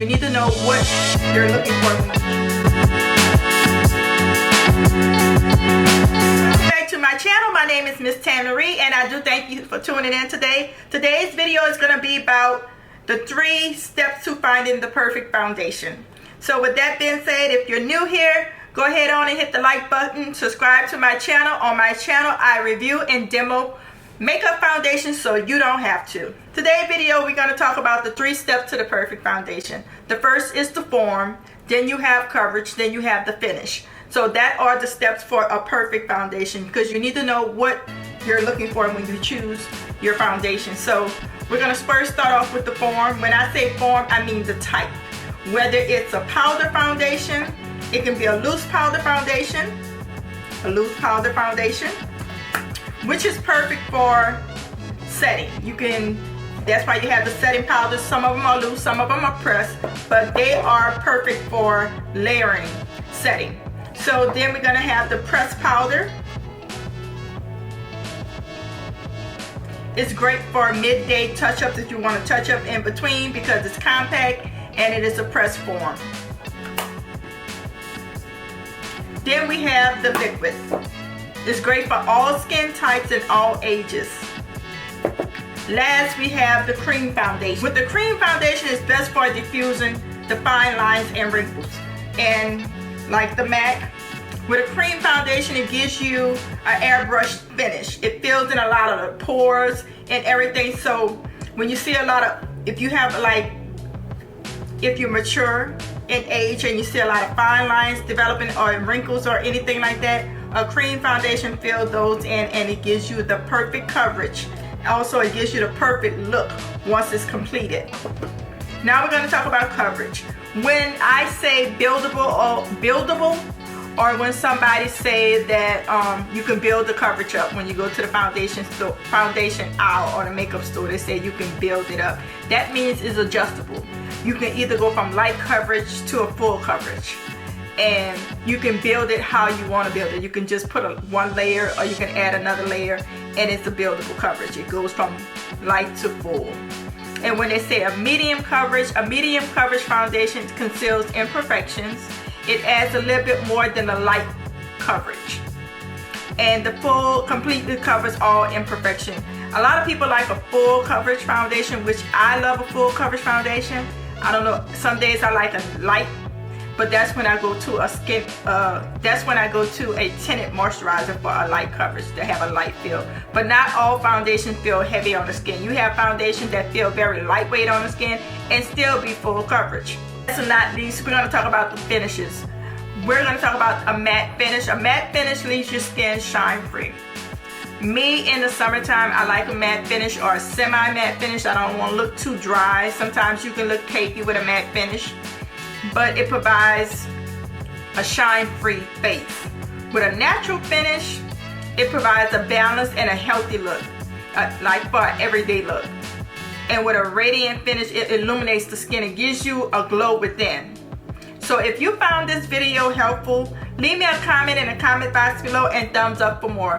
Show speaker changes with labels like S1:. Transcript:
S1: You need to know what you're looking for. Welcome back to my channel. My name is Miss Tannery, and I do thank you for tuning in today. Today's video is going to be about the 3 steps to finding the perfect foundation. So with that being said, if you're new here, go ahead on and hit the like button. Subscribe to my channel. On my channel, I review and demo makeup foundations so you don't have to. Today's video, we're going to talk about the 3 steps to the perfect foundation. The first is the form, then you have coverage, then you have the finish. So that are the steps for a perfect foundation, because you need to know what you're looking for when you choose your foundation. So we're going to first start off with the form. When I say form, I mean the type. Whether it's a powder foundation, it can be a loose powder foundation, which is perfect for setting. That's why you have the setting powders. Some of them are loose, some of them are pressed, but they are perfect for layering, setting. So then we're gonna have the pressed powder. It's great for midday touch-ups if you want to touch up in between, because it's compact and it is a pressed form. Then we have the liquid. It's great for all skin types and all ages. Last, we have the cream foundation. With the cream foundation, it's best for diffusing the fine lines and wrinkles. And like the MAC, with a cream foundation, it gives you an airbrush finish. It fills in a lot of the pores and everything. So when you see a lot of, if you're mature in age and you see a lot of fine lines developing or wrinkles or anything like that, a cream foundation fills those in and it gives you the perfect coverage. Also, it gives you the perfect look once it's completed. Now we're going to talk about coverage. When I say buildable, or when somebody say that you can build the coverage up, when you go to the foundation aisle or the makeup store, they say you can build it up. That means it's adjustable. You can either go from light coverage to a full coverage, and you can build it how you want to build it. You can just put one layer, or you can add another layer, and it's a buildable coverage. It goes from light to full. And when they say a medium coverage foundation conceals imperfections. It adds a little bit more than a light coverage. And the full completely covers all imperfection. A lot of people like a full coverage foundation, which I love a full coverage foundation. I don't know, some days I like a light, but that's when I go to a tinted moisturizer for a light coverage to have a light feel. But not all foundations feel heavy on the skin. You have foundations that feel very lightweight on the skin and still be full coverage. Last but not least, we're going to talk about the finishes. We're going to talk about a matte finish. A matte finish leaves your skin shine free. Me, in the summertime, I like a matte finish or a semi-matte finish. I don't want to look too dry. Sometimes you can look cakey with a matte finish, but it provides a shine-free face. With a natural finish, it provides a balanced and a healthy look, like for an everyday look. And with a radiant finish, it illuminates the skin. It gives you a glow within. So if you found this video helpful, leave me a comment in the comment box below and thumbs up for more.